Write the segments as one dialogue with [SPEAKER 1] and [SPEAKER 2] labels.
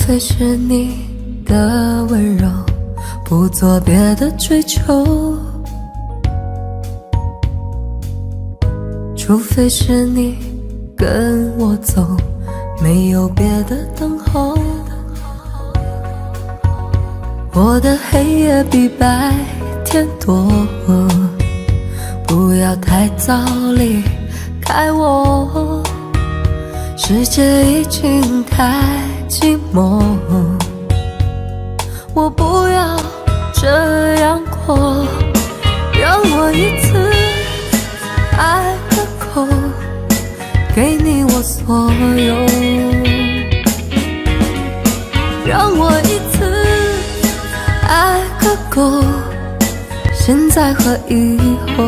[SPEAKER 1] 非是你的温柔，不做别的追求，除非是你跟我走，没有别的等候。我的黑夜比白天多，不要太早离开我，世界已经太寂寞，我不要这样过，让我一次爱个够，给你我所有，让我一次爱个够，现在和以后。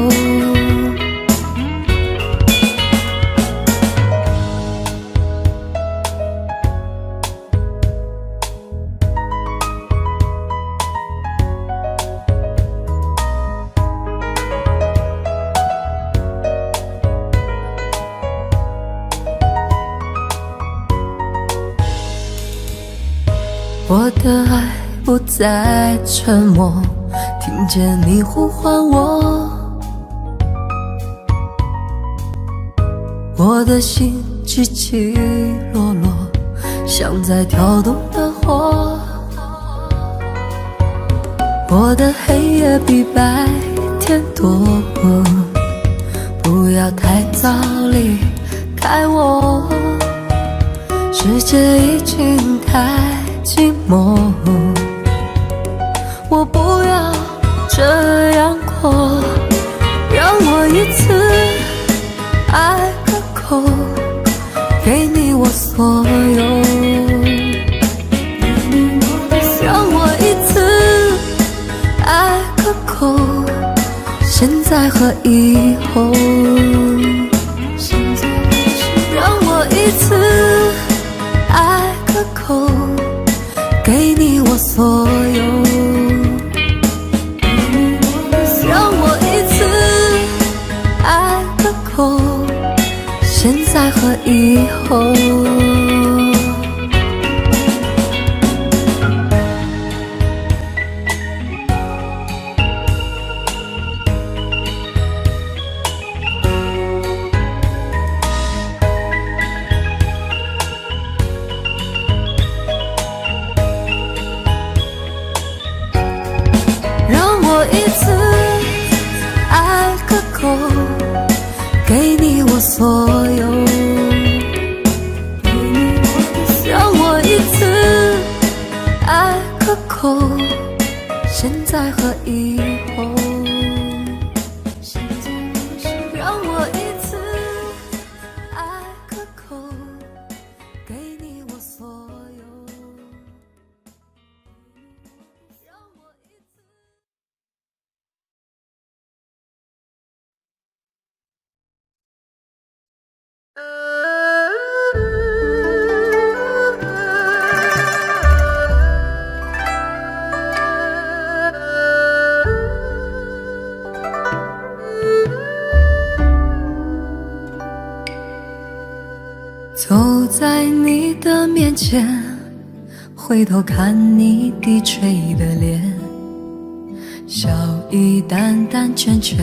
[SPEAKER 1] 我的爱不再沉默，听见你呼唤我，我的心起起落落，像在跳动的火。我的黑夜比白天多，不要太早离开我，世界已经太寂寞，我不要这样过，让我一次爱个够，给你我所有，让我一次爱个够，现在和以后，让我一次爱个够，给你我所有，让我一次爱个够，现在和以后。一次爱个够，给你我所有，让我一次爱个够，现在和以后，让我一次爱个够，给你我所有。走在你的面前，回头看你低垂的脸，笑意淡淡倦倦，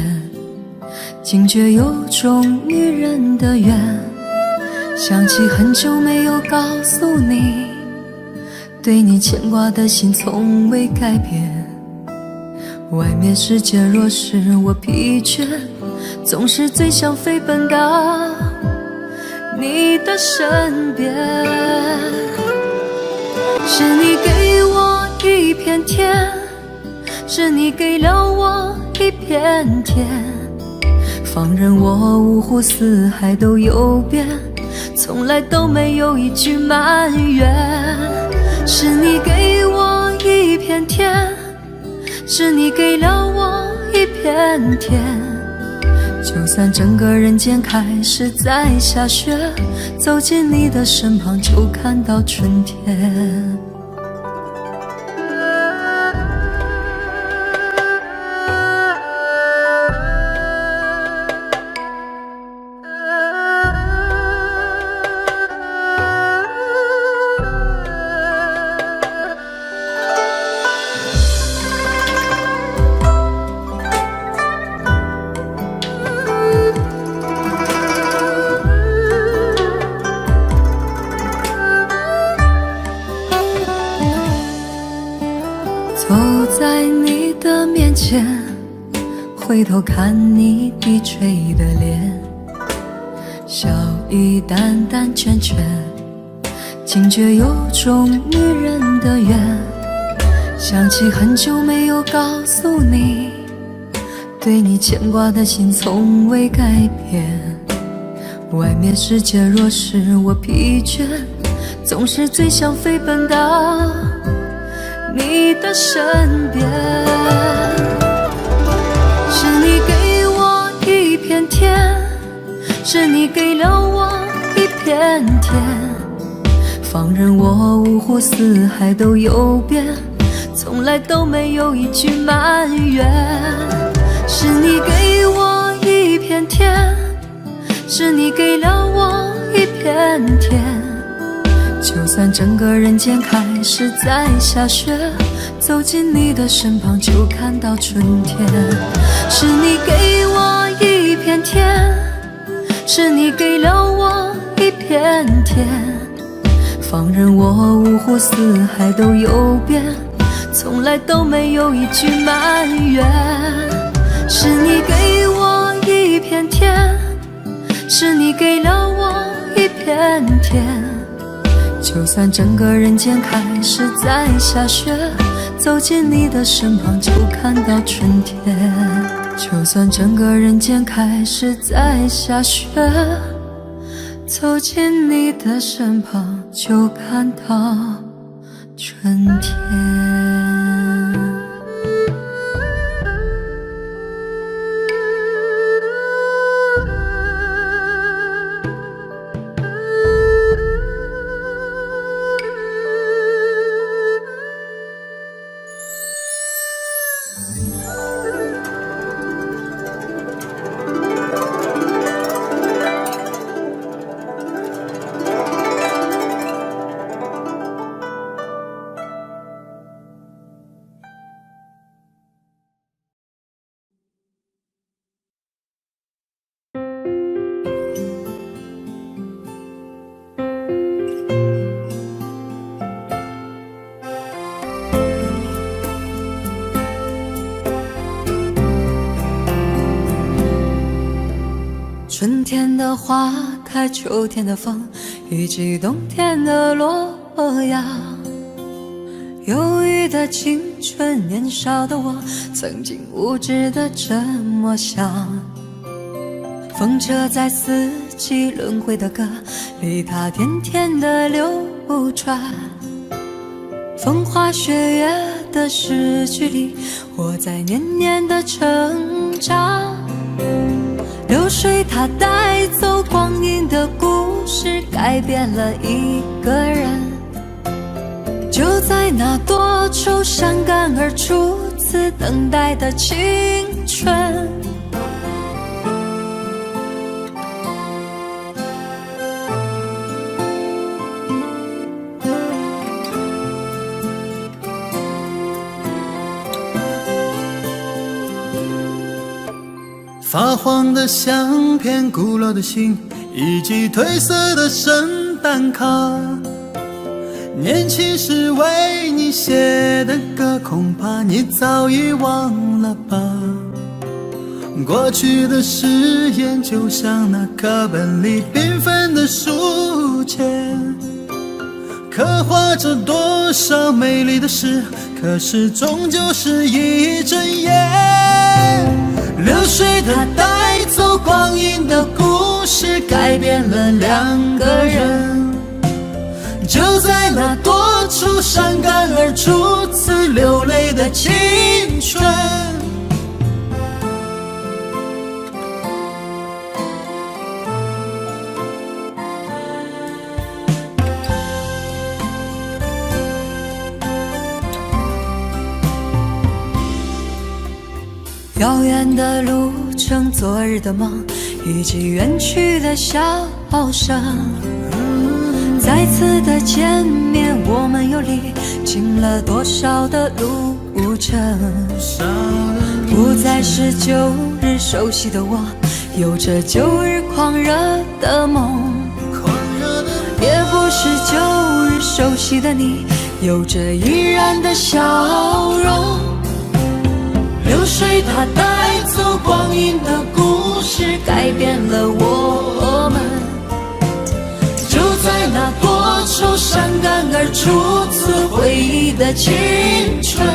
[SPEAKER 1] 惊觉有种女人的缘，想起很久没有告诉你，对你牵挂的心从未改变。外面世界若使我疲倦，总是最想飞奔到你的身边。是你给我一片天，是你给了我一片天，放任我五湖四海都游遍，从来都没有一句埋怨。是你给我一片天，是你给了我一片天，就算整个人间开始在下雪，走进你的身旁就看到春天。回头看你低垂的脸，笑意淡淡圈圈，惊觉有种女人的缘。想起很久没有告诉你，对你牵挂的心从未改变。外面世界若使我疲倦，总是最想飞奔到你的身边。是你给我一片天，是你给了我一片天，放任我五湖四海都游遍，从来都没有一句埋怨。是你给我一片天，是你给了我一片天，就算整个人间开始在下雪，走进你的身旁就看到春天。是你给我一片天，是你给了我一片天，放任我五湖四海都游遍，从来都没有一句埋怨。是你给我一片天，是你给了我一片天，就算整个人间开始在下雪，走进你的身旁就看到春天。就算整个人间开始在下雪，走进你的身旁就看到春天。春天的花开，秋天的风，以及冬天的洛阳。忧郁的青春，年少的我，曾经无知的这么想。风车在四季轮回的歌里，它甜甜的流转。风花雪月的诗句里，我在年年的成长。流水它带走光阴的故事，改变了一个人。就在那多愁善感而初次等待的青春，
[SPEAKER 2] 发黄的相片，古老的信，以及褪色的圣诞卡。年轻时为你写的歌，恐怕你早已忘了吧。过去的誓言，就像那课本里缤纷的书签，刻画着多少美丽的事，可是终究是一阵烟。流水它带走光阴的故事，改变了两个人。就在那多愁善感而初次流泪的青春，
[SPEAKER 1] 遥远的路程，昨日的梦，以及远去的笑声。再次的见面，我们又历经了多少的路程？不再是旧日熟悉的我，有着旧日狂热的梦，也不是旧日熟悉的你，有着依然的笑容。
[SPEAKER 2] 流水它带走
[SPEAKER 1] 走光阴的故事，改变了我们。就在那多愁善感而初次回忆的青春，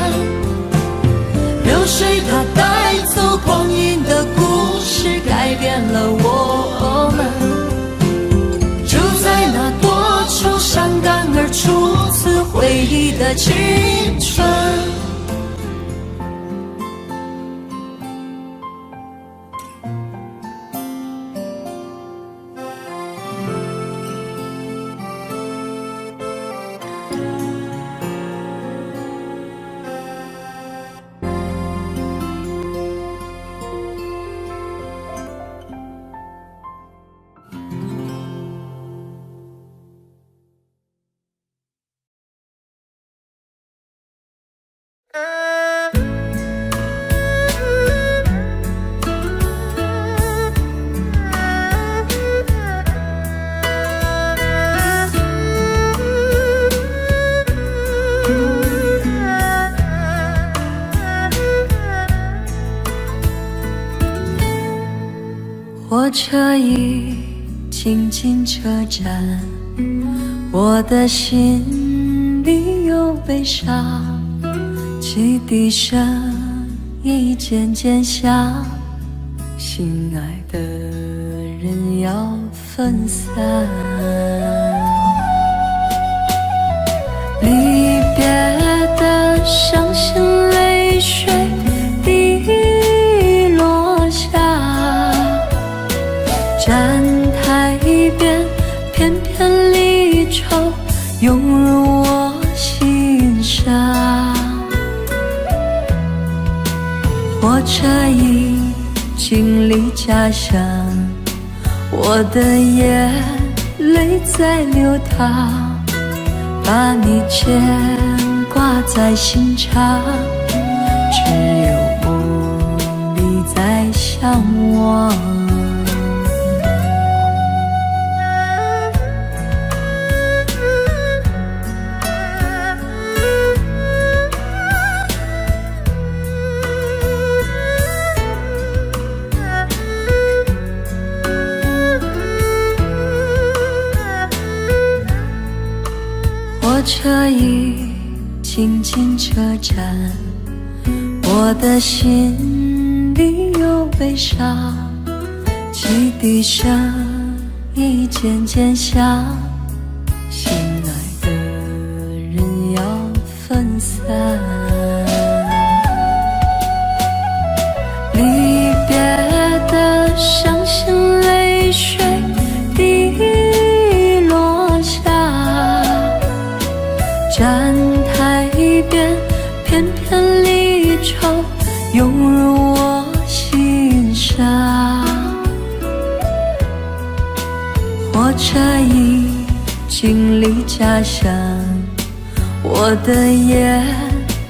[SPEAKER 1] 流水它带走光阴的故事，改变了我们。就在那多愁善感而初次回忆的青春。火车已经进车站，我的心里有悲伤，汽笛声已渐渐响，心爱的人要分散。离别的伤心泪水滴落下，站台边片片离愁涌入我心上。火车已经离家乡，我的眼泪在流淌，把你牵挂在心上，只有梦里在向往。火车已经进车站，我的心里有悲伤，汽笛声已渐渐响，心爱的人要分散。离别的伤心泪水滴落下，站台边片片离愁涌入我心上。火车已经离家乡，我的眼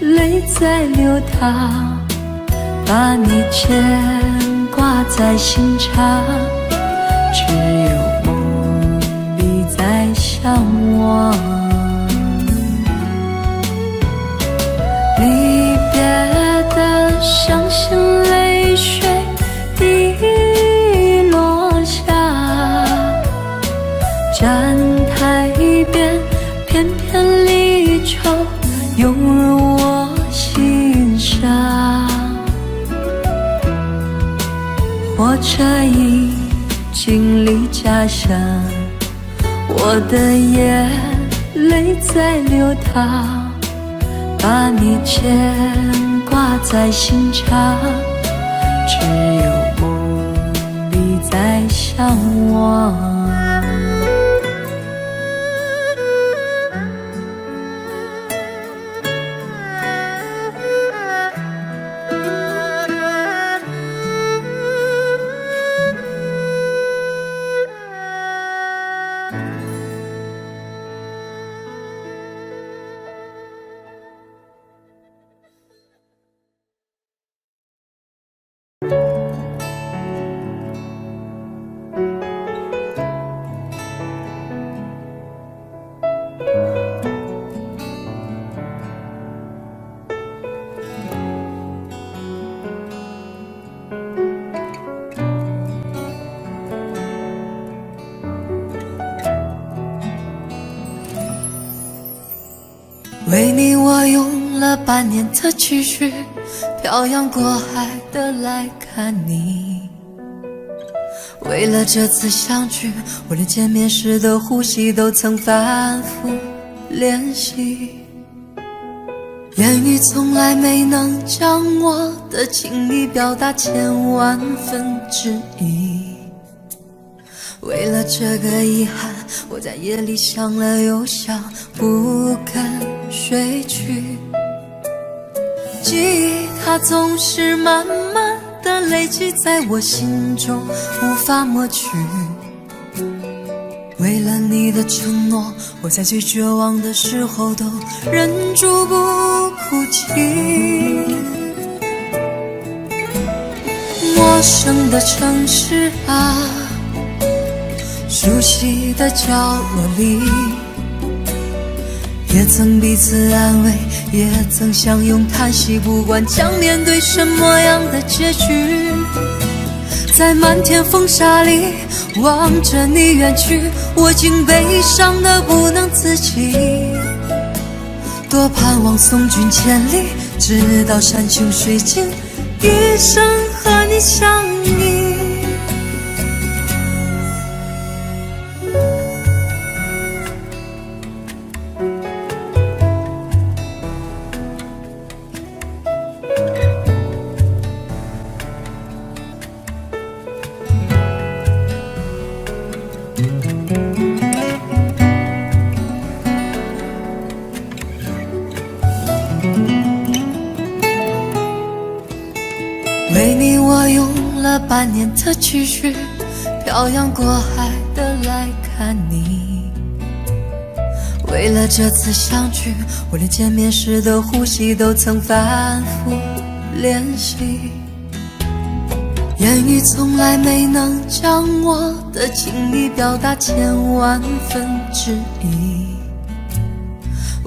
[SPEAKER 1] 泪在流淌，把你牵挂在心上，只有梦里在向往。离别的伤心泪水滴落下，站台边片片离愁涌入我心上。火车已经离家乡，我的眼泪在流淌，把你牵挂在心上，只有梦里在向往。为你我用了半年的积蓄，漂洋过海的来看你。为了这次相聚，我连见面时的呼吸都曾反复练习。言语从来没能将我的情意表达千万分之一。为了这个遗憾，我在夜里想了又想，不肯睡去。记忆它总是慢慢的累积在我心中，无法抹去。为了你的承诺，我在最绝望的时候都忍住不哭泣。陌生的城市啊，熟悉的角落里，也曾彼此安慰，也曾相拥叹息，不管将面对什么样的结局。在漫天风沙里望着你远去，我竟悲伤得不能自己。多盼望送君千里，直到山穷水尽，一生和你相依。为你我用了半年的积蓄，漂洋过海的来看你。为了这次相聚，我连见面时的呼吸都曾反复练习。言语从来没能将我的情意表达千万分之一。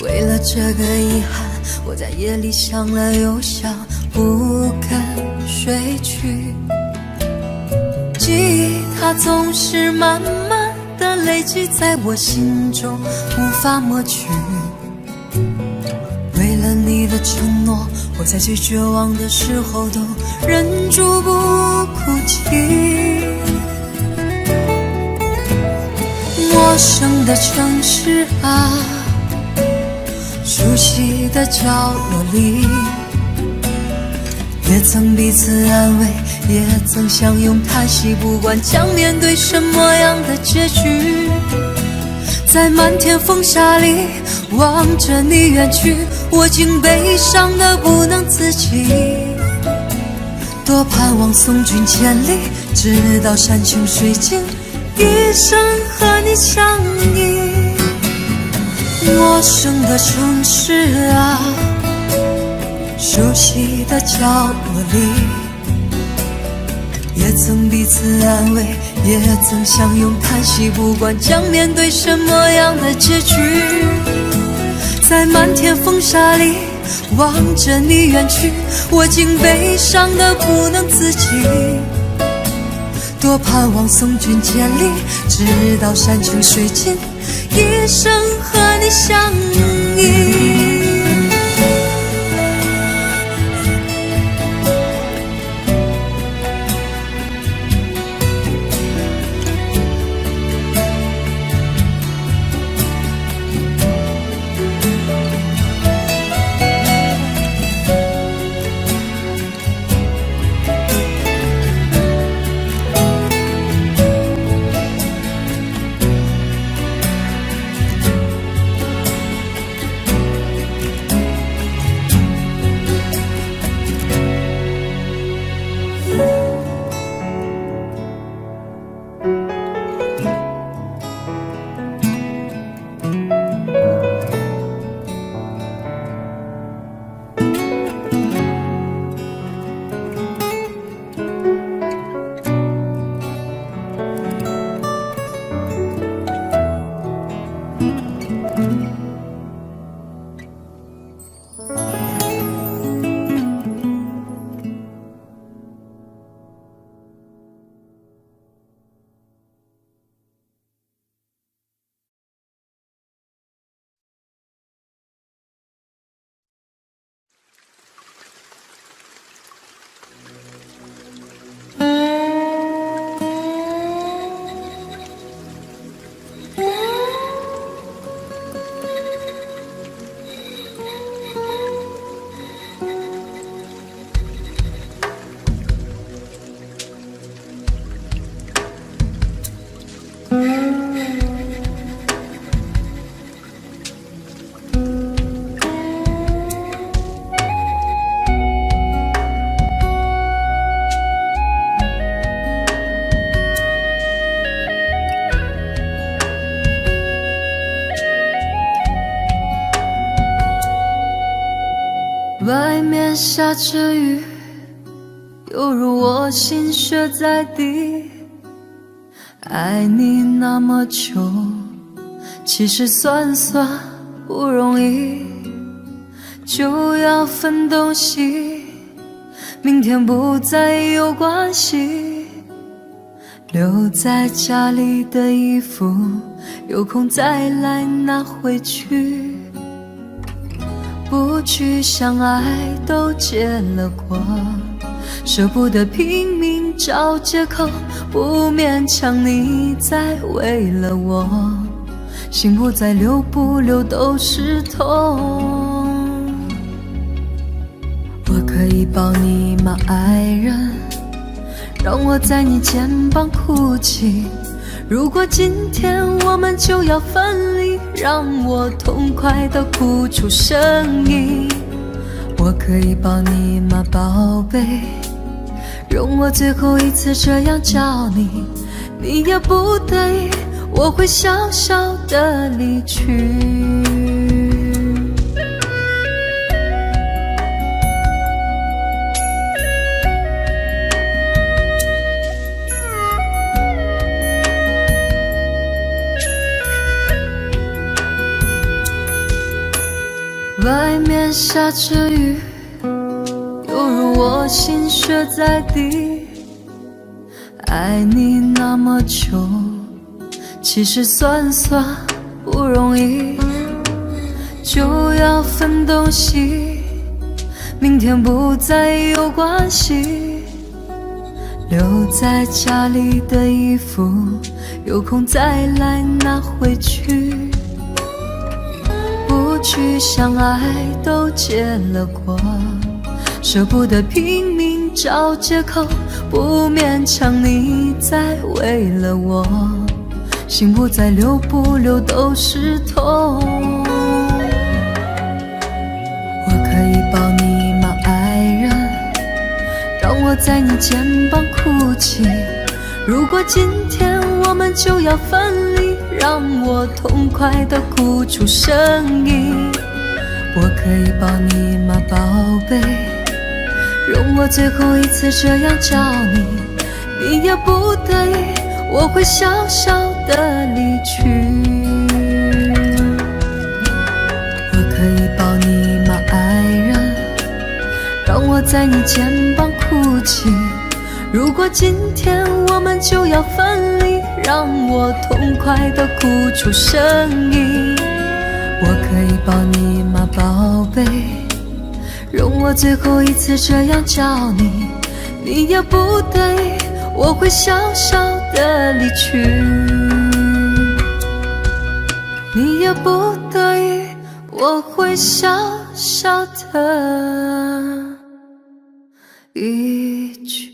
[SPEAKER 1] 为了这个遗憾，我在夜里想了又想，不肯睡去。记忆它总是慢慢的累积在我心中，无法抹去。为了你的承诺，我在最绝望的时候都忍住不哭泣。陌生的城市啊，熟悉的角落里，也曾彼此安慰，也曾相拥叹息，不管将面对什么样的结局。在漫天风沙里望着你远去，我竟悲伤得不能自己。多盼望送君千里，直到山穷水尽，一生和你相依。陌生的城市啊，熟悉的角落里，也曾彼此安慰，也曾相拥叹息，不管将面对什么样的结局。在漫天风沙里望着你远去，我竟悲伤得不能自己。多盼望送君千里，直到山穷水尽，一生和你相依。下着雨，犹如我心血在滴。爱你那么久，其实算不容易，就要分东西，明天不再有关系。留在家里的衣服，有空再来拿回去。不去相爱都结了果，舍不得拼命找借口，不勉强你再为了我，心不再流不流都是痛。我可以抱你吗，爱人？让我在你肩膀哭泣。如果今天我们就要分离，让我痛快地哭出声音。我可以抱你吗，宝贝？容我最后一次这样叫你，你也不得已，我会小小地离去。外面下着雨，犹如我心血在滴。爱你那么久，其实算不容易，就要分东西，明天不再有关系。留在家里的衣服，有空再来拿回去。不去相爱都结了果，舍不得拼命找借口，不勉强你再为了我，心不再流不流都是痛。我可以抱你吗，爱人？让我在你肩膀哭泣。如果今天我们就要分离，让我痛快地哭出声音。我可以抱你吗，宝贝？容我最后一次这样叫你，你也不得已，我会小小地离去。我可以抱你吗，爱人？让我在你肩膀哭泣。如果今天我们就要分离，让我痛快地哭出声音。我可以抱你吗，宝贝？容我最后一次这样叫你，你也不得已，我会小小地离去。你也不得已，我会小小地离去。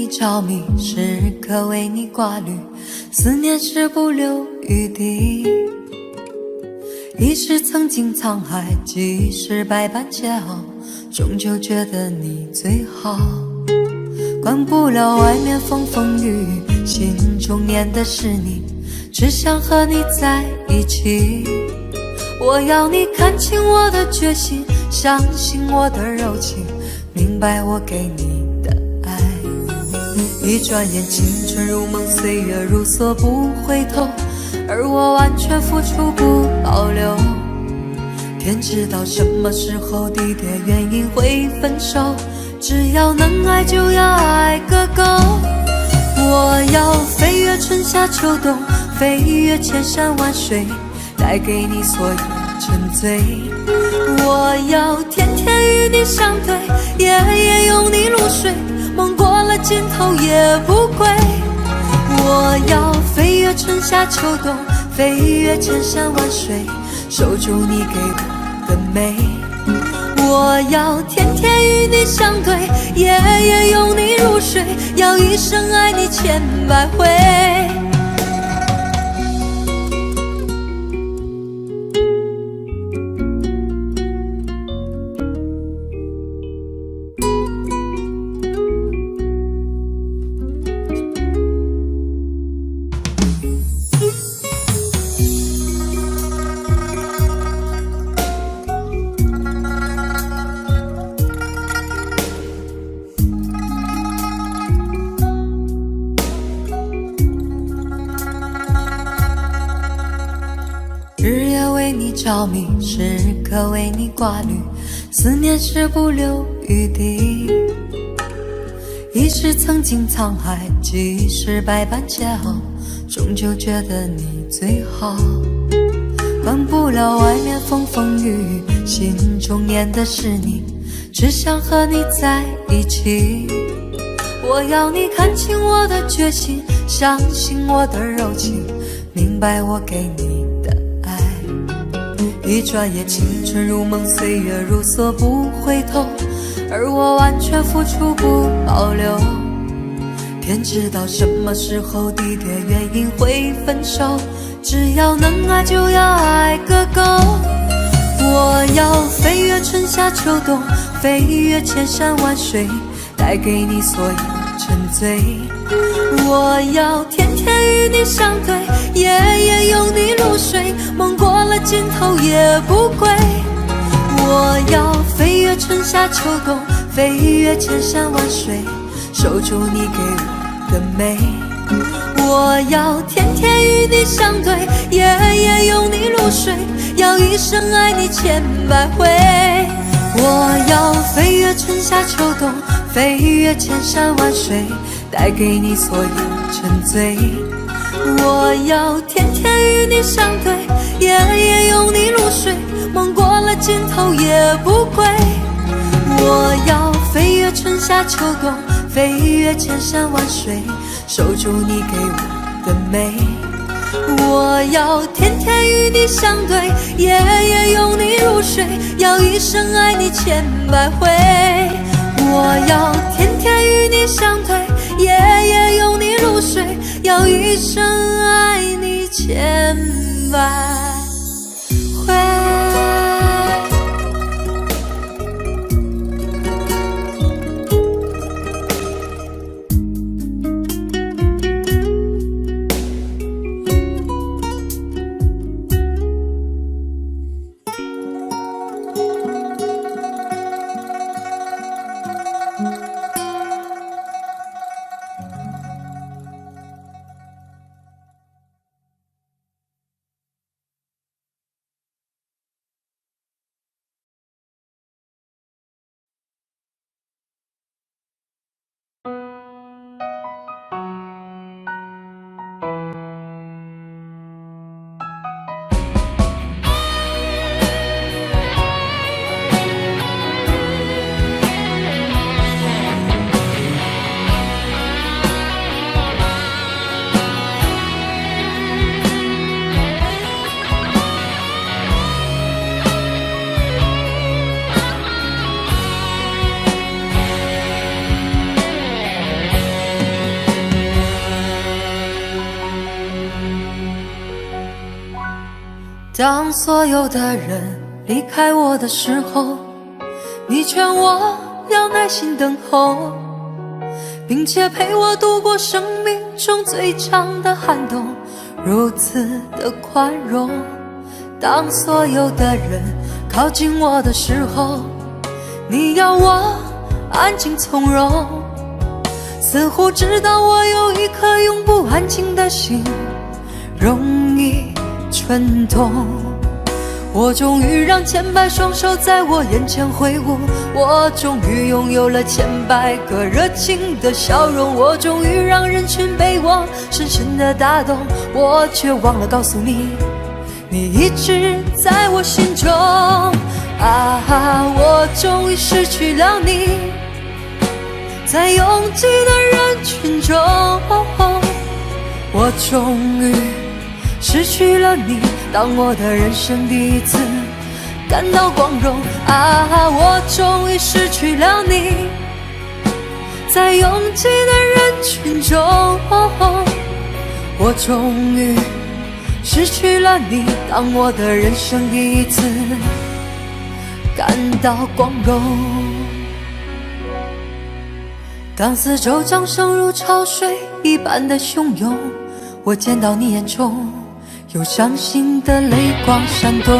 [SPEAKER 1] 着迷，时刻为你挂虑，思念是不留余地。已是曾经沧海，即使百般煎熬，终究觉得你最好。管不了外面风风雨雨，心中念的是你，只想和你在一起。我要你看清我的决心，相信我的柔情，明白我给你的爱。一转眼青春如梦，岁月如梭不回头，而我完全付出不保留。天知道什么时候地点原因会分手，只要能爱就要爱个够。我要飞越春夏秋冬，飞越千山万水，带给你所有沉醉。我要天天与你相对，夜夜拥你入睡，梦过了尽头也不归。我要飞越春夏秋冬，飞越千山万水，守住你给我的美。我要天天与你相对，夜夜拥你入睡，要一生爱你千百回。日夜为你着迷，时刻为你挂虑，思念是不留余地。已是曾经沧海，即使百般桀骜，终究觉得你最好。管不了外面风风雨雨，心中念的是你，只想和你在一起。我要你看清我的决心，相信我的柔情，明白我给你的爱。一转眼青春如梦，岁月如梭不回头，而我完全付出不保留。天知道什么时候地点原因会分手，只要能爱就要爱个够。我要飞越春夏秋冬，飞越千山万水，带给你所有沉醉。我要天天与你相对，夜夜拥你入睡，梦过了尽头也不归。我要飞越春夏秋冬，飞越千山万水，守住你给我的美。我要天天与你相对，夜夜拥你入睡，要一生爱你千百回。我要飞越春夏秋冬，飞越千山万水，带给你所有沉醉。我要天天与你相对，夜夜拥你入睡，梦过了尽头也不归。我要飞越春夏秋冬，飞越千山万水，守住你给我的美。我要天天与你相对，夜夜拥你入睡，要一生爱你千百回。我要天天与你相对，夜夜拥你入睡，要一生爱你千百回。当所有的人离开我的时候，你劝我要耐心等候，并且陪我度过生命中最长的寒冬，如此的宽容。当所有的人靠近我的时候，你要我安静从容，似乎知道我有一颗永不安静的心，容易蠢动。我终于让千百双手在我眼前挥舞，我终于拥有了千百个热情的笑容，我终于让人群被我深深的打动，我却忘了告诉你，你一直在我心中。我终于失去了你，在拥挤的人群中，我终于失去了你，当我的人生第一次感到光荣。我终于失去了你，在拥挤的人群中，我终于失去了你，当我的人生第一次感到光荣。当四周掌声如潮水一般的汹涌，我见到你眼中有伤心的泪光闪动。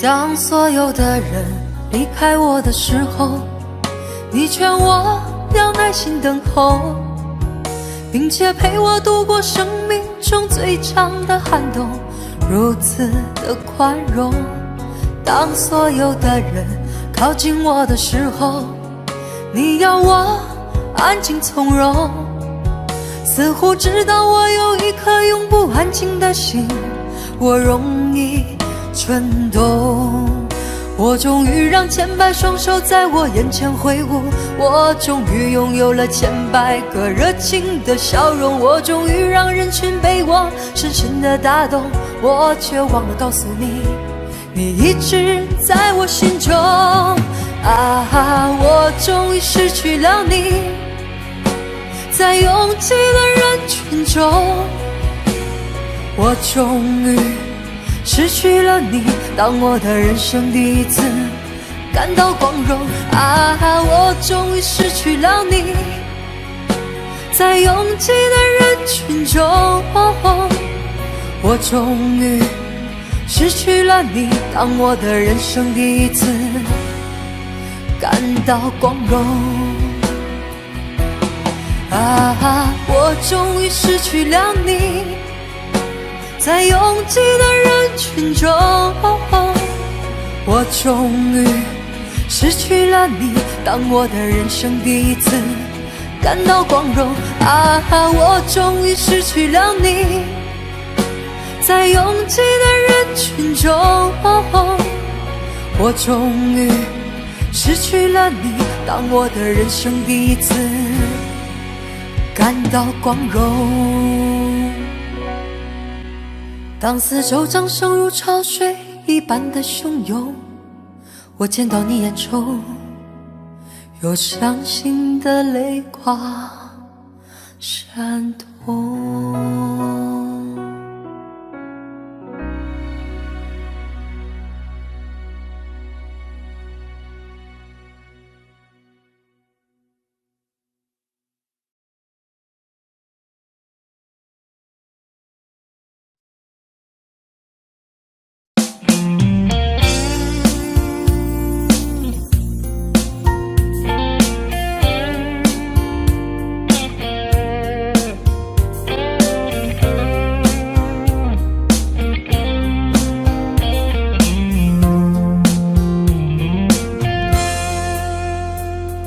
[SPEAKER 1] 当所有的人离开我的时候，你劝我要耐心等候，并且陪我度过生命中最长的寒冬，如此的宽容。当所有的人靠近我的时候，你要我安静从容，似乎知道我有一颗永不安静的心，我容易蠢动。我终于让千百双手在我眼前挥舞，我终于拥有了千百个热情的笑容，我终于让人群被我深深的打动，我却忘了告诉你，你一直在我心中。我终于失去了你，在拥挤的人群中，我终于失去了你，当我的人生第一次感到光荣。我终于失去了你，在拥挤的人群中，我终于失去了你，当我的人生第一次感到光荣。我终于失去了你，在拥挤的人群中，我终于失去了你，当我的人生第一次感到光荣。我终于失去了你，在拥挤的人群中，我终于失去了你，当我的人生第一次感到光荣。当四周掌声如潮水一般的汹涌，我见到你眼中有伤心的泪光闪动。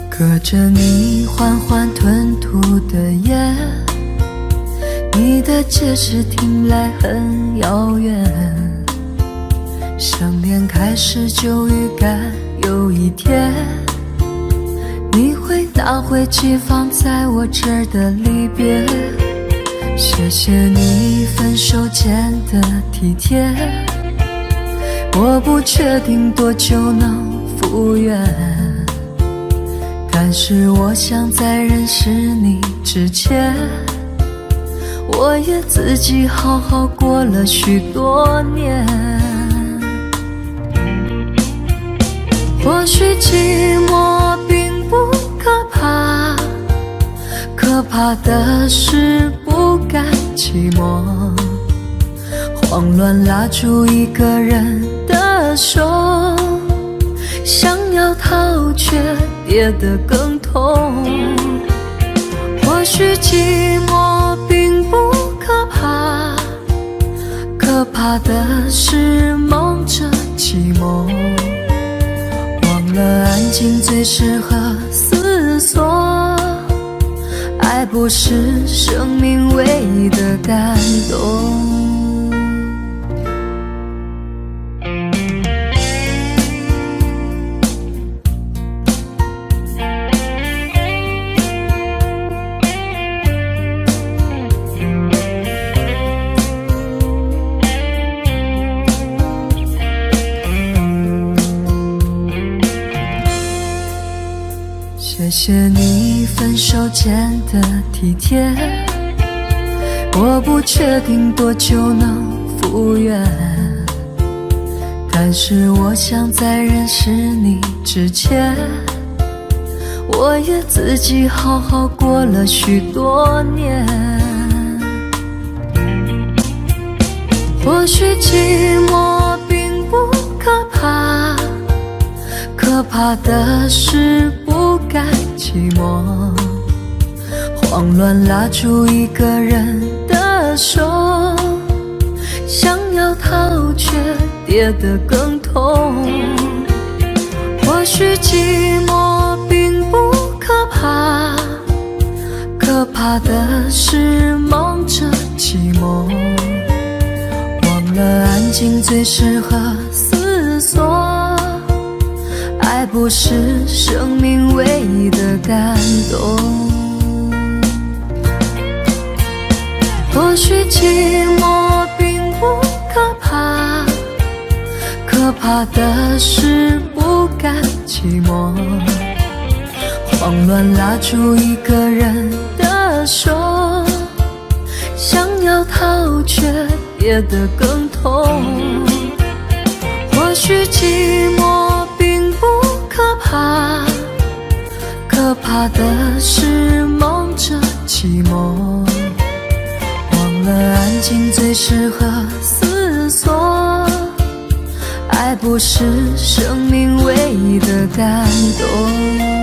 [SPEAKER 1] 隔着你缓缓吞吐的烟，你的解释听来很遥远，想念开始就预感有一天你会拿回寄放在我这儿的离别，谢谢你分手前的体贴，我不确定多久能复原，但是我想在认识你之前，我也自己好好过了许多年。或许寂寞并不可怕，可怕的是不甘寂寞，慌乱拉住一个人的手，想要逃却跌得更痛。或许寂寞并不可怕，可怕的是梦着寂寞，忘了安静最适合思索，爱不是生命唯一的感动。谢谢你分手前的体贴，我不确定多久能复原，但是我想在认识你之前，我也自己好好过了许多年。或许寂寞并不可怕，可怕的是不甘寂寞，慌乱拉住一个人的手，想要逃却跌得更痛。或许寂寞并不可怕，可怕的是梦着寂寞，忘了安静最适合思索，爱不是生命唯一的感动。或许寂寞并不可怕，可怕的是不甘寂寞，慌乱拉住一个人的手，想要逃却跌得更痛。或许寂寞并不可怕，可怕的是梦着寂寞，忘了安静最适合思索，爱不是生命唯一的感动。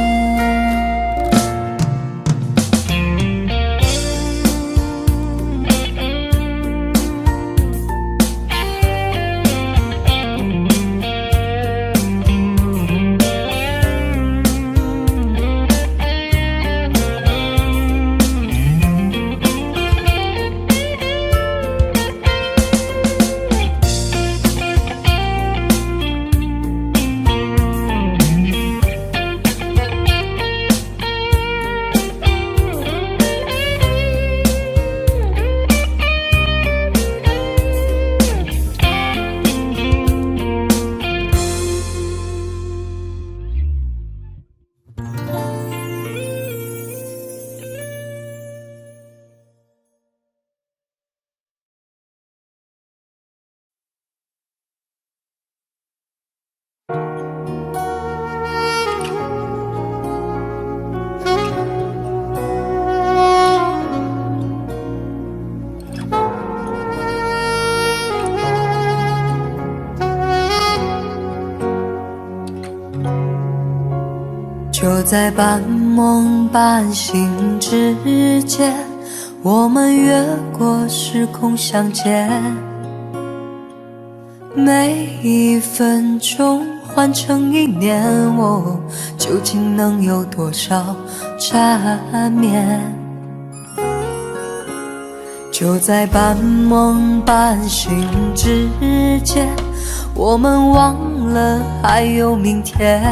[SPEAKER 1] 就在半梦半醒之间，我们越过时空相见，每一分钟换成一年，哦，究竟能有多少缠绵？就在半梦半醒之间，我们忘了还有明天。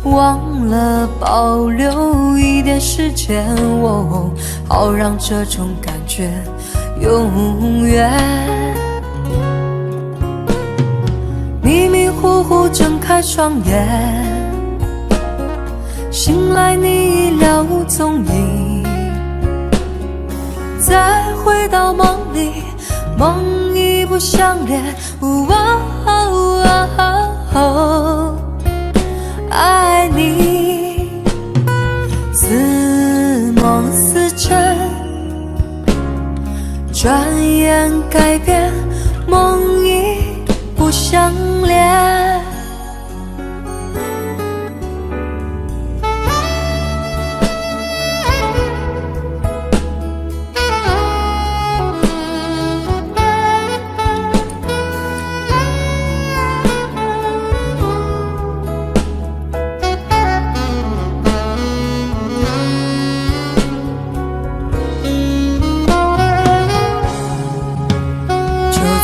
[SPEAKER 1] 忘了保留一点时间，好让这种感觉永远。迷迷糊糊睁开双眼，醒来你已了无踪影，再回到梦里，梦已不相连。爱你似梦似真，转眼改变，梦已不相连。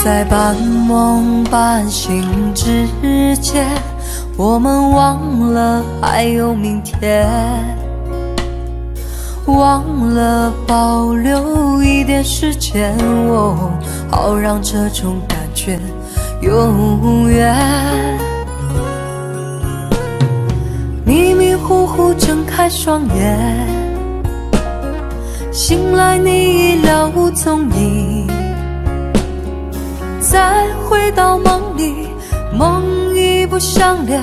[SPEAKER 1] 在半梦半醒之间，我们忘了还有明天，忘了保留一点时间，好让这种感觉永远。迷迷糊糊睁开双眼，醒来你已了无踪影，再回到梦里，梦已不相连。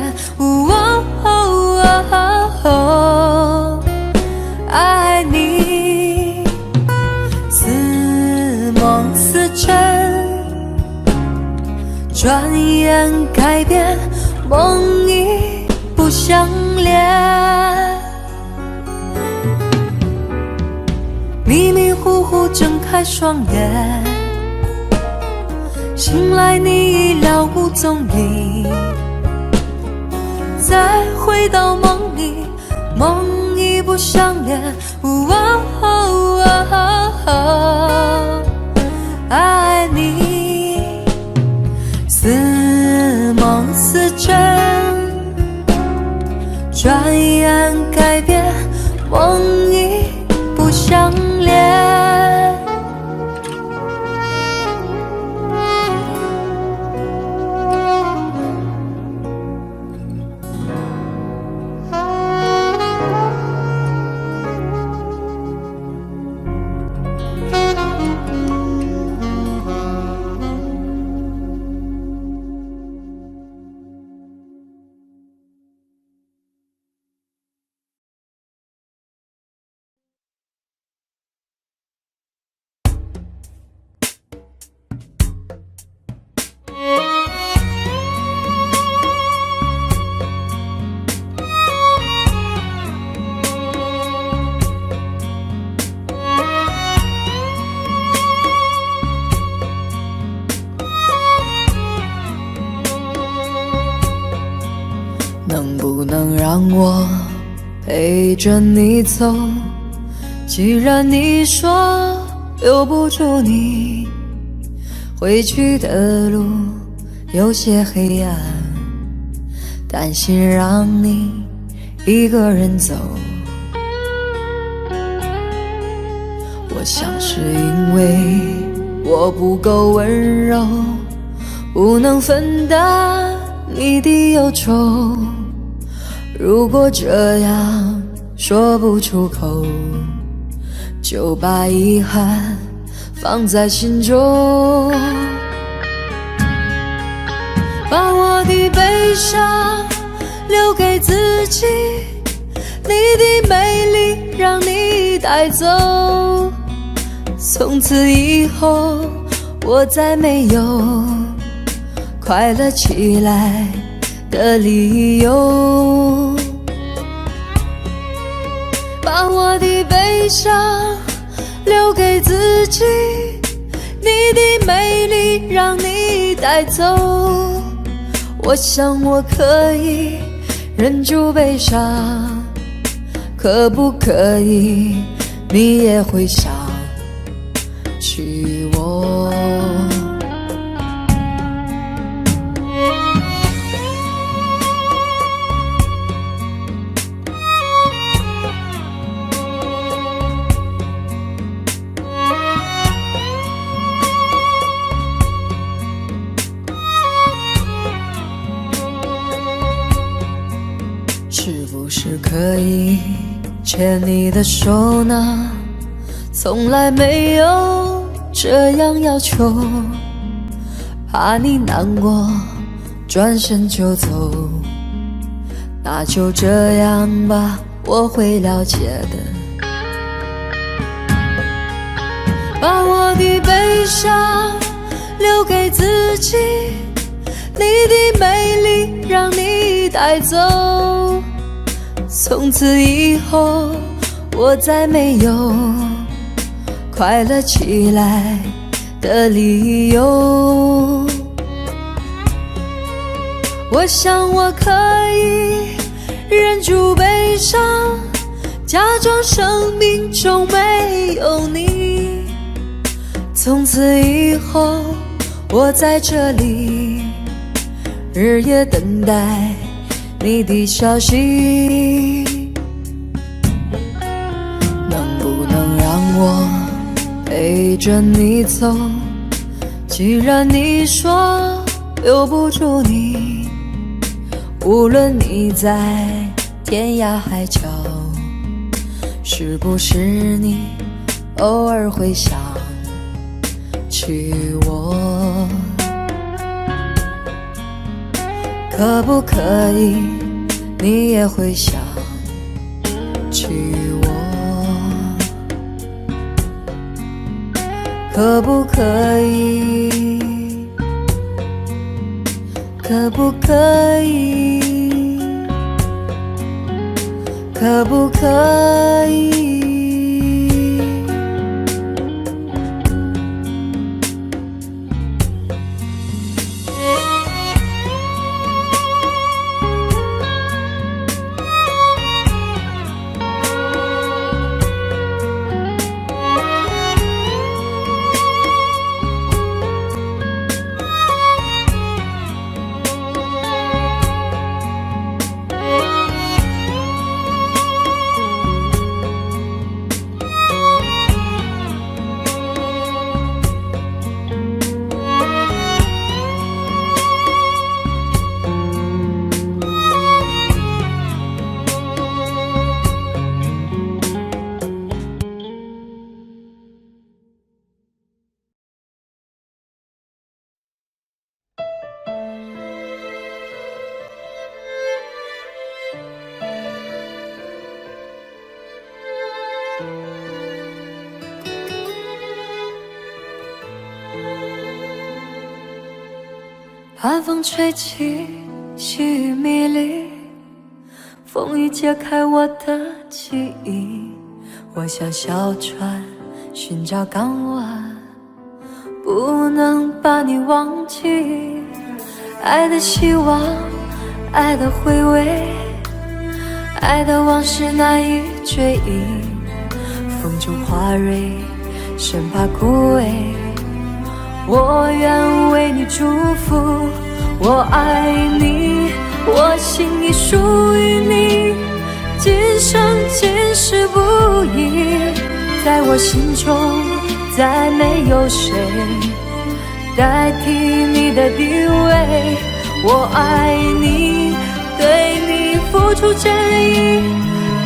[SPEAKER 1] 爱你似梦似真，转眼改变，梦已不相连。迷迷糊糊睁开双眼，醒来你已了无踪影，再回到梦里，梦已不相连。爱你似梦似真，转眼改变，梦已不相连。能不能让我陪着你走？既然你说留不住你，回去的路有些黑暗，担心让你一个人走。我想是因为我不够温柔，不能分担你的忧愁。如果这样说不出口，就把遗憾放在心中。把我的悲伤留给自己，你的美丽让你带走。从此以后我再没有快乐起来的理由。把我的悲伤留给自己，你的美丽让你带走。我想我可以忍住悲伤，可不可以你也会想起我？是不是可以牵你的手呢？从来没有这样要求，怕你难过转身就走，那就这样吧，我会了解的。把我的悲伤留给自己，你的美丽让你带走，从此以后我再没有快乐起来的理由。我想我可以忍住悲伤，假装生命中没有你，从此以后我在这里日夜等待你的消息。能不能让我陪着你走？既然你说留不住你，无论你在天涯海角，是不是你偶尔会想起我？可不可以你也会想起我？可不可以？可不可以？可不可以？寒风吹起，细雨迷离，风雨揭开我的记忆。我像小船寻找港湾，不能把你忘记。爱的希望，爱的回味，爱的往事难以追忆。风中花蕊，生怕枯萎。我愿为你祝福，我爱你，我心已属于你，今生今世不移。在我心中再没有谁代替你的地位。我爱你，对你付出真意，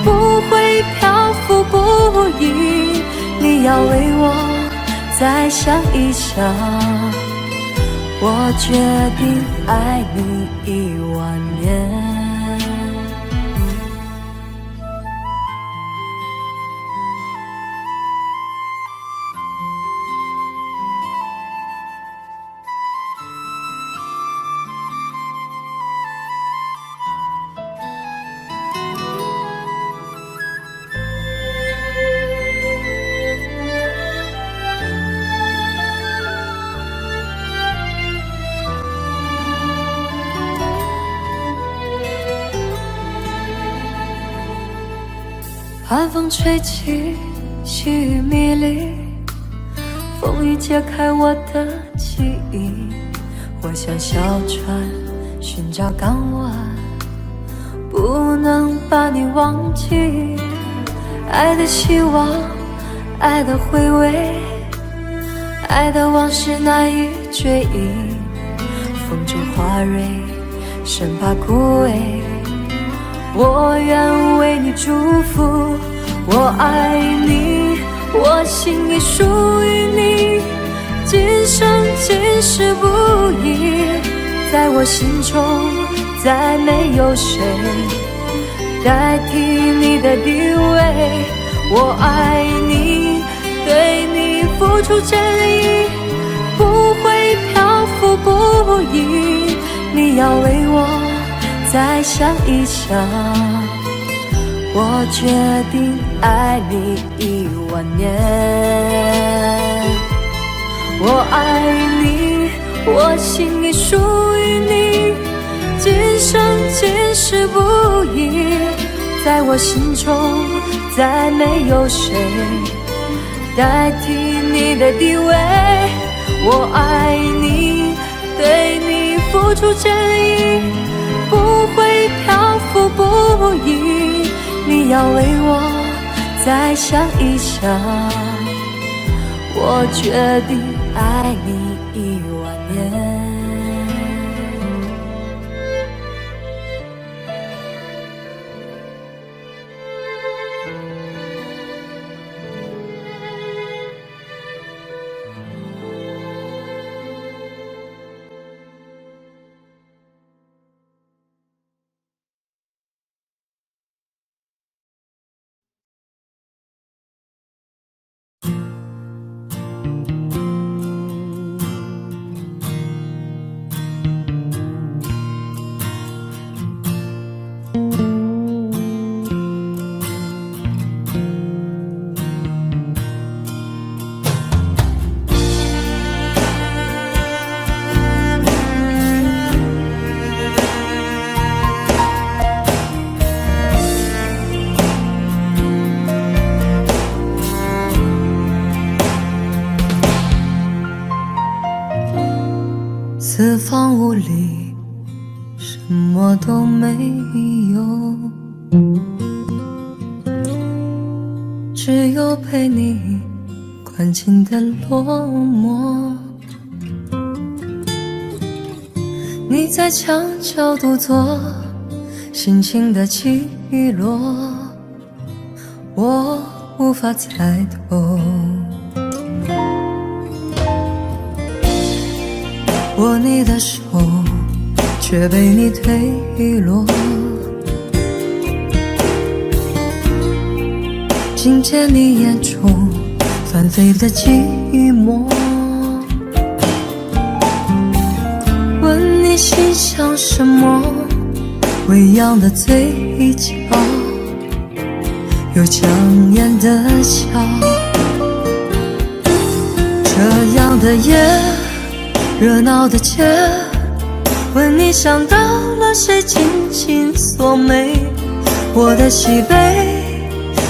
[SPEAKER 1] 不会漂浮不已。你要为我再想一想，我决定爱你10000年。寒风吹起，细雨迷离，风雨揭开我的记忆。我像小船寻找港湾，不能把你忘记。爱的希望，爱的回味，爱的往事难以追忆。风中花蕊，生怕枯萎。我愿为你祝福。我爱你，我心里属于你，今生今世不移。在我心中再没有谁代替你的地位。我爱你，对你付出真意，不会漂浮不已。你要为我再想一想，我决定爱你10000年。我爱你，我心里属于你，今生今世不移。在我心中再没有谁代替你的地位。我爱你，对你付出真意，不会漂浮不移。你要为我再想一想，我决定爱你10000年。四方无里，什么都没有，只有被你关进的落寞。你在墙角独坐，心情的起落，我无法猜透。握你的手，却被你推落。听见你眼中翻飞的寂寞，问你心想什么？微扬的嘴角，有强颜的笑。这样的夜，热闹的街，问你想到了谁，紧紧锁眉。我的喜悲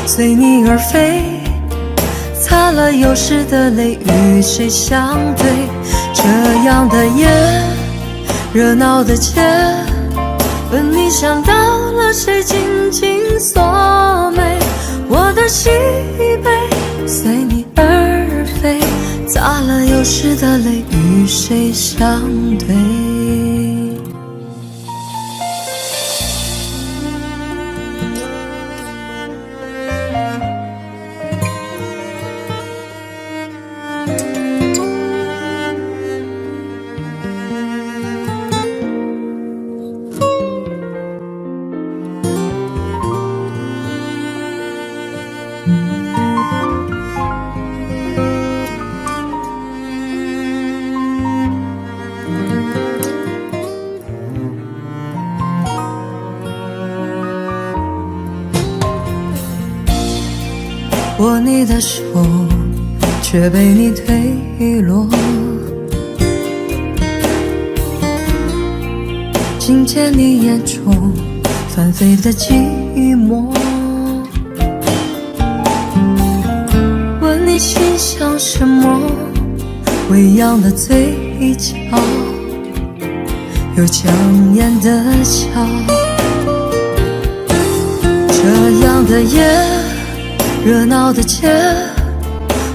[SPEAKER 1] 随你而飞，擦了有时的泪，与谁相对？这样的夜，热闹的街，问你想到了谁，紧紧锁眉。我的喜悲随你而飞，擦了有时的泪，与谁相对？握你的手，却被你推落。听见你眼中翻飞的寂寞，问你心想什么？微扬的嘴角，有强颜的笑。这样的夜，热闹的街，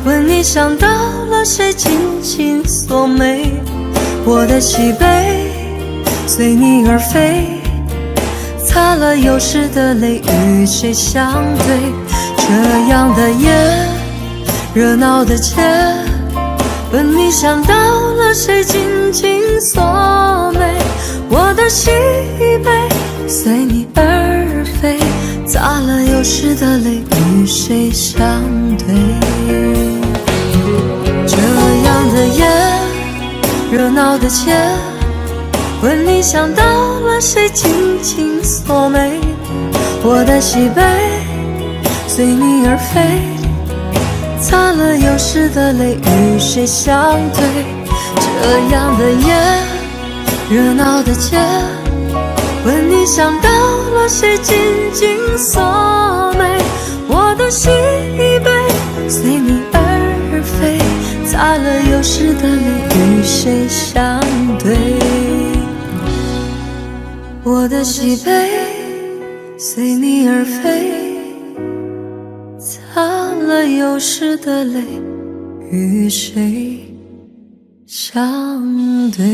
[SPEAKER 1] 问你想到了谁，紧紧锁眉。我的喜悲随你而飞，擦了了有时的泪与谁相对？这样的夜，热闹的街，问你想到了谁紧紧锁眉？我的喜悲随你而飞，擦了有时的泪与谁相对？这样的夜，热闹的街，问你想到了谁紧紧锁眉？我的喜悲随你而飞，擦了有时的泪与谁相对？这样的夜，热闹的街，问你想到了谁紧紧锁眉？我的喜悲随你而飞，擦了有时的泪与谁相对？我的喜悲随你而飞，擦了有时的泪与谁相对？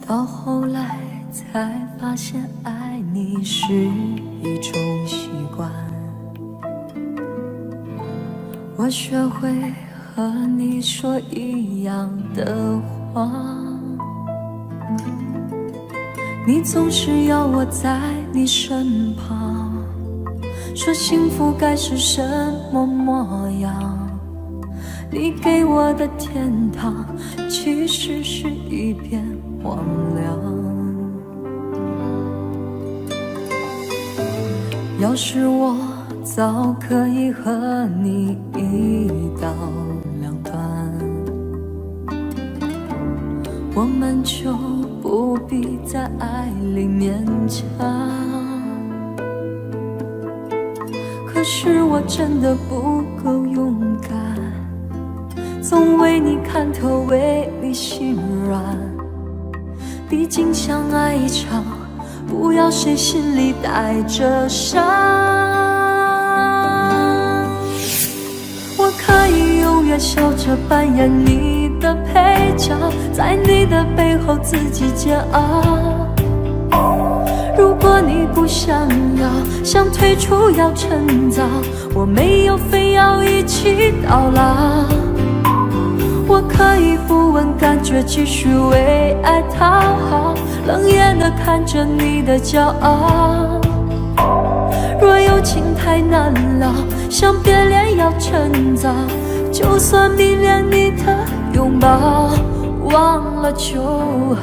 [SPEAKER 1] 到后来才发现爱你是一种习惯，我学会和你说一样的话，你总是要我在你身旁，说幸福该是什么模样，你给我的天堂其实是一片荒凉。要是我早可以和你一刀两断，我们就不必在爱里勉强。可是我真的不够勇敢，总为你看透，为你心软。毕竟相爱一场，不要谁心里带着伤。我可以永远笑着扮演你的配角，在你的背后自己煎熬。如果你不想要，想退出要趁早，我没有非要一起到老。我可以不问感觉，继续为爱讨好，冷眼地看着你的骄傲。若有情太难了，想别恋要趁早，就算迷恋你的拥抱，忘了就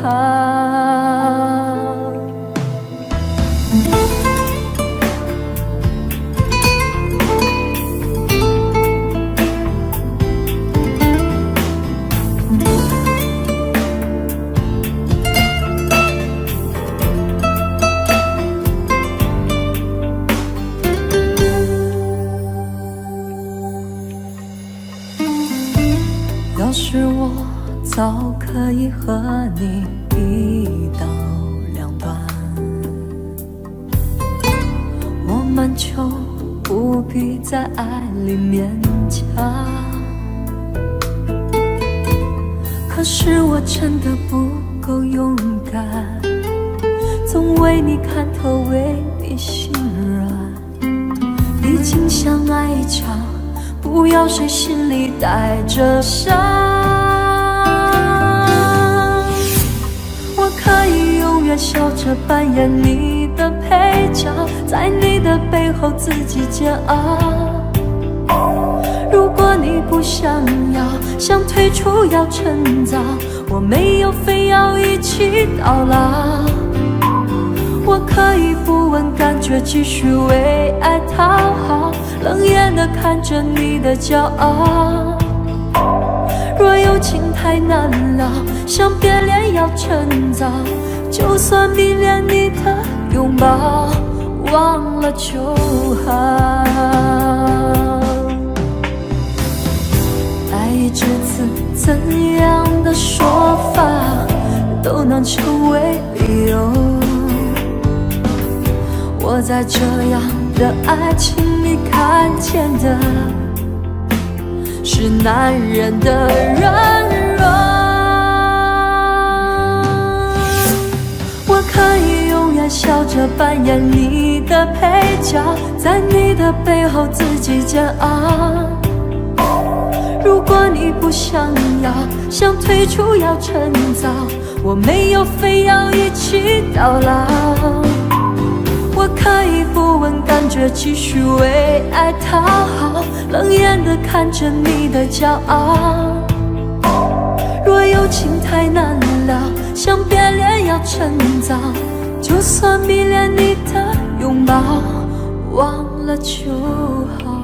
[SPEAKER 1] 好。要是我早可以和你一刀两断，我们就不必在爱里勉强。可是我真的不够勇敢，总为你看透，为你心软。毕竟相爱一场，不要谁心里带着伤。我可以永远笑着扮演你的配角，在你的背后自己煎熬。如果你不想要，想退出要趁早，我没有非要一起到老。我可以不问感觉，继续为爱讨好，冷眼地看着你的骄傲。若有情太难了，想别恋要趁早，就算迷恋你的拥抱，忘了就好。爱一至此，怎样的说法都能成为理由。我在这样的爱情里看见的是男人的软弱。我可以永远笑着扮演你的配角，在你的背后自己煎熬。如果你不想要，想退出要趁早，我没有非要一起到老。我可以不问感觉，继续为爱讨好，冷眼地看着你的骄傲。若有情太难了，想别恋要趁早，就算迷恋你的拥抱，忘了就好。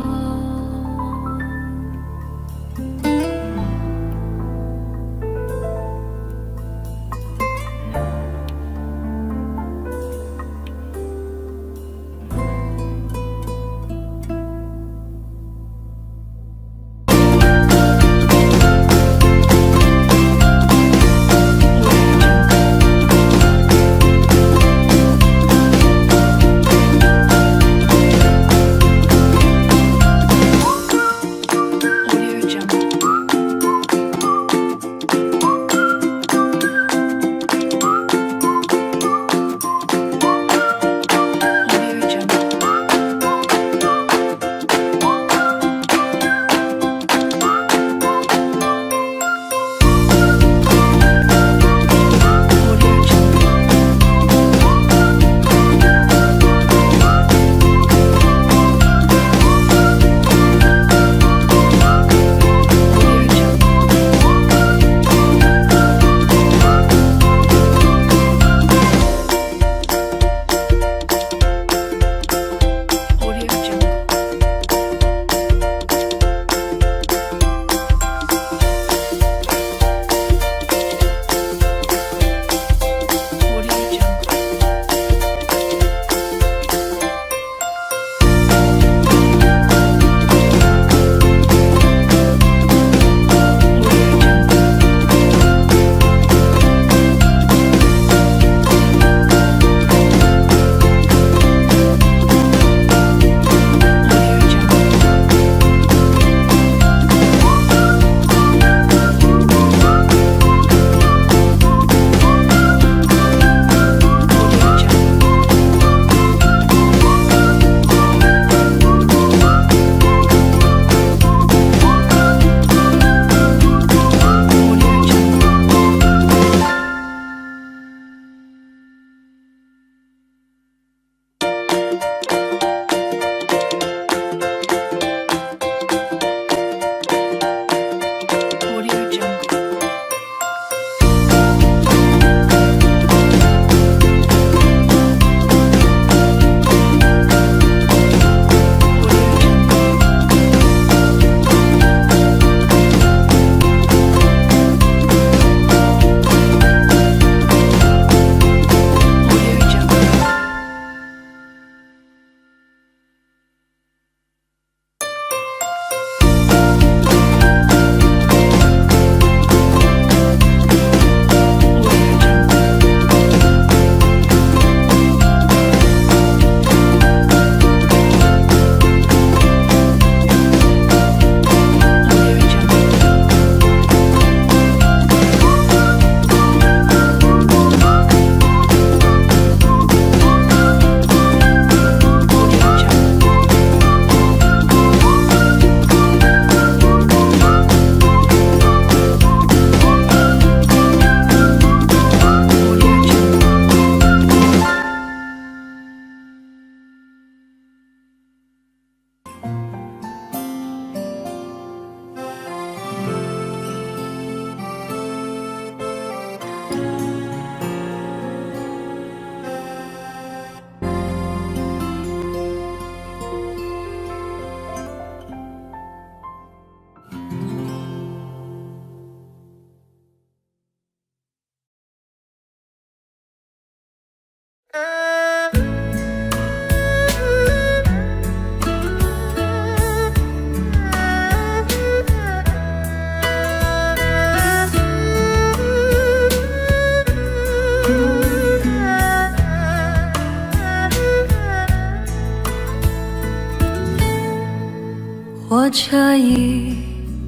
[SPEAKER 1] 火车已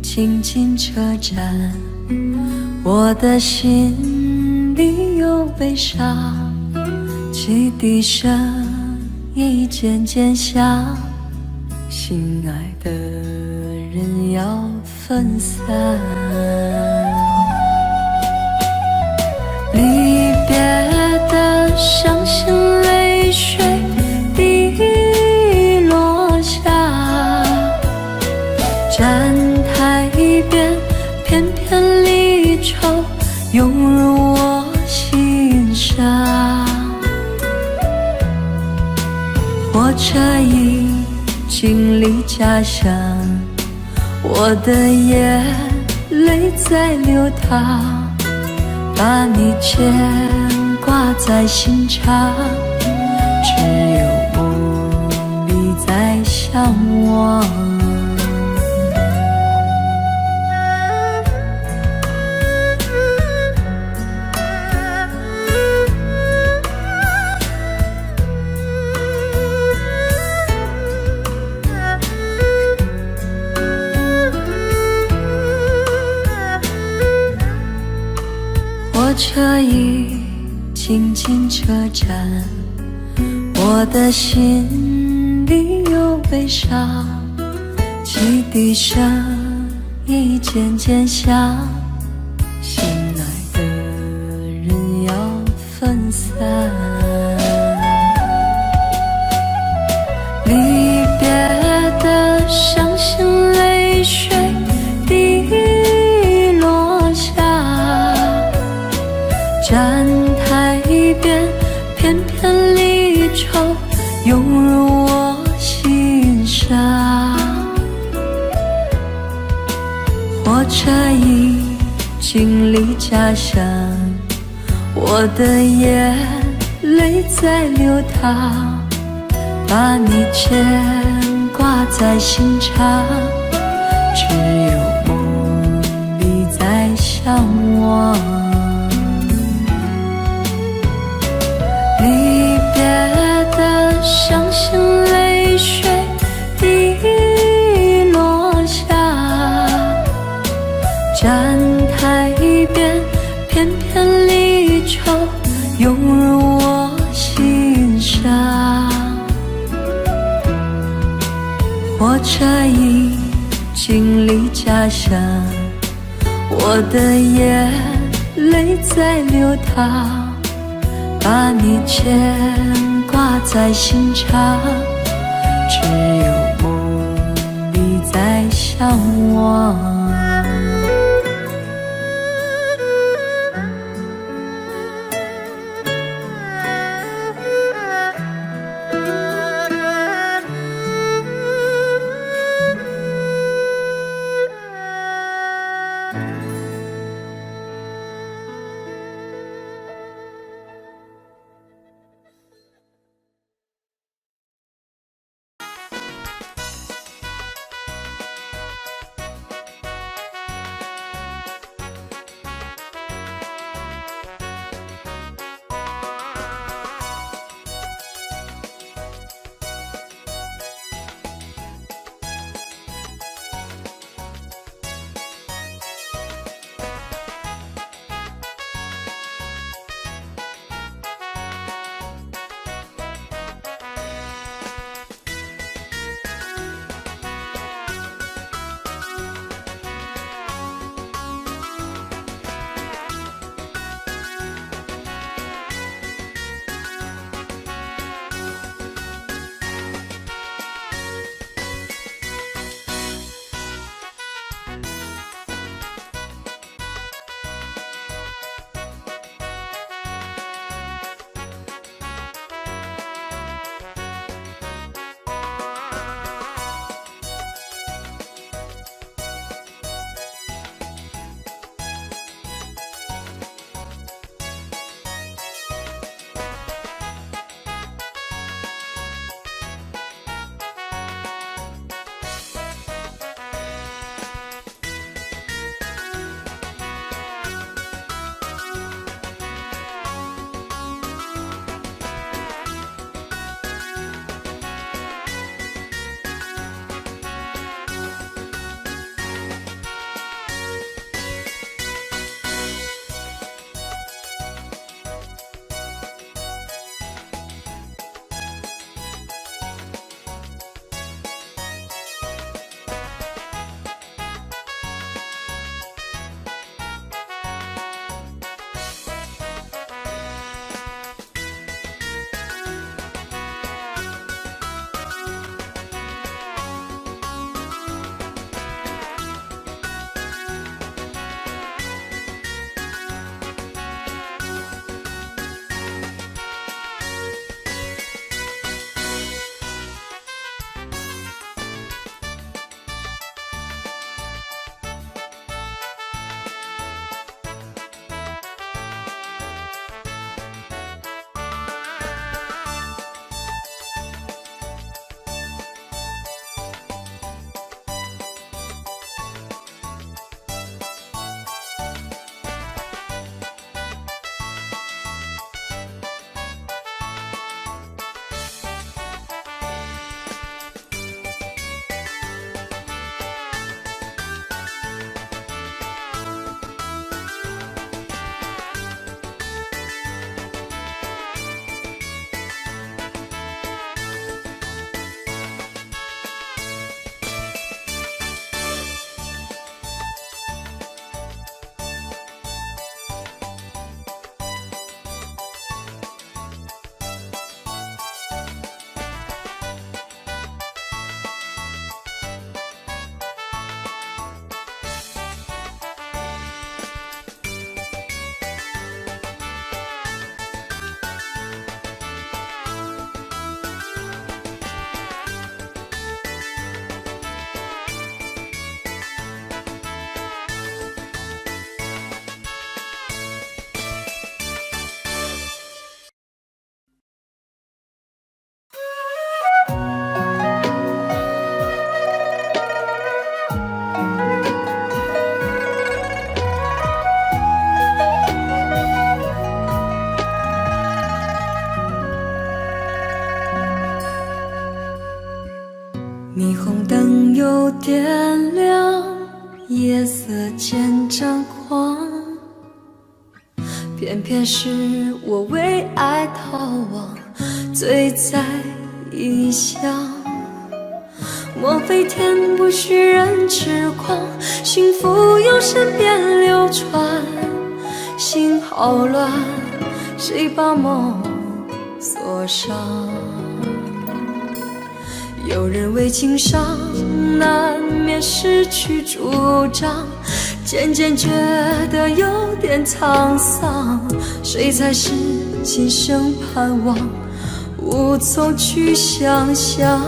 [SPEAKER 1] 经进车站，我的心里有悲伤，汽笛声已渐渐响，心爱的人要分散。离别的伤心泪水滴落下，站台边片片离愁涌入我心上。火车已经离家乡，我的眼泪在流淌，把你牵挂在心上，只有梦里在向往。火车已经进车站，我的心里有悲伤，汽笛声已渐渐响，心爱的人要分散。离别的伤心泪水滴落下，站台边片片离愁涌入我心上。火车已经离家乡，我的眼泪在流淌，把你牵挂在心上，只有梦里在向往。离别的伤心泪水滴落下，站台边片片离愁涌入我心上。火车已经离家乡，我的眼泪在流淌，把你牵挂在心上，只有梦里在向往。霓虹灯又点亮，夜色渐张狂，偏偏是我为爱逃亡，醉在异乡。莫非天不许人痴狂，幸福由身边流传，心好乱，谁把梦锁上？有人为情伤，难免失去主张，渐渐觉得有点沧桑，谁才是今生盼望，无从去想象。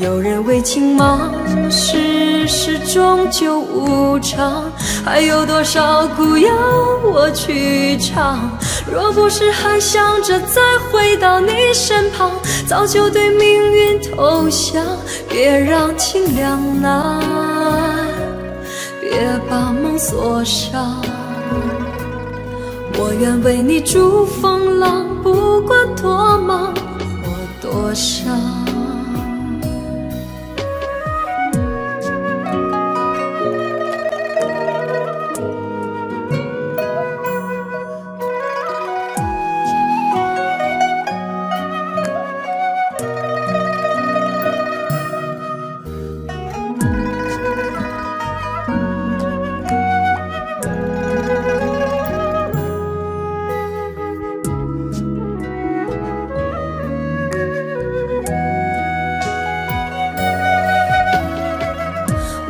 [SPEAKER 1] 有人为情忙，世事终究无常，还有多少故要我去唱？若不是还想着再回到你身旁，早就对命运投降。别让情两难，别把梦锁上。我愿为你逐风浪，不管多忙或多伤。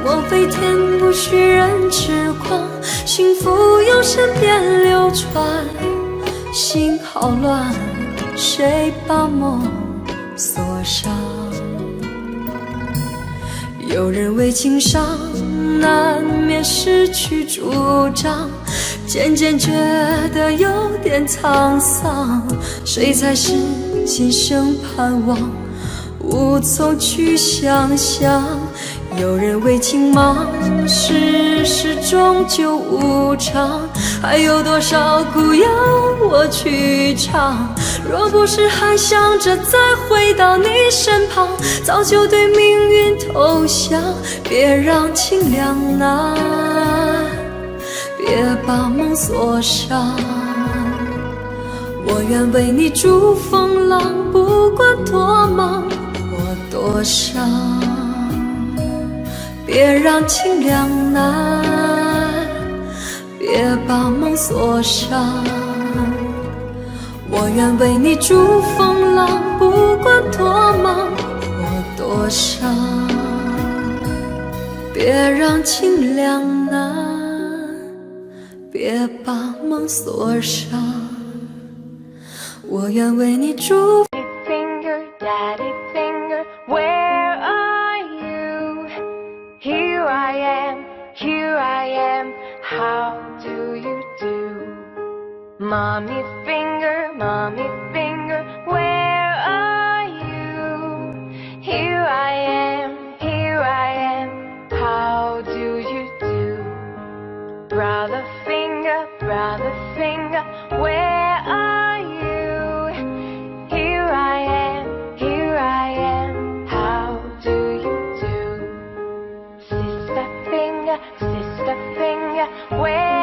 [SPEAKER 1] 莫非天不许人痴狂，幸福由身边流传，心好乱，谁把梦锁上？有人为情伤，难免失去主张，渐渐觉得有点沧桑，谁才是今生盼望，无从去想象。有人为情忙，世事终究无常，还有多少故要我去唱？若不是还想着再回到你身旁，早就对命运投降。别让情两难，别把梦锁上。我愿为你逐风浪，不管多忙或多伤。别让情两难，别把梦锁上。我愿为你逐风浪，不管多忙或多伤。别让情两难，别把梦锁上。我愿为你逐
[SPEAKER 3] Finger, daddy finger, where are you? Here I am, how do you do? Mommy finger, where are you? Here I am, how do you do? Brother finger, where are you? Here I am, how do you do? Sister finger, where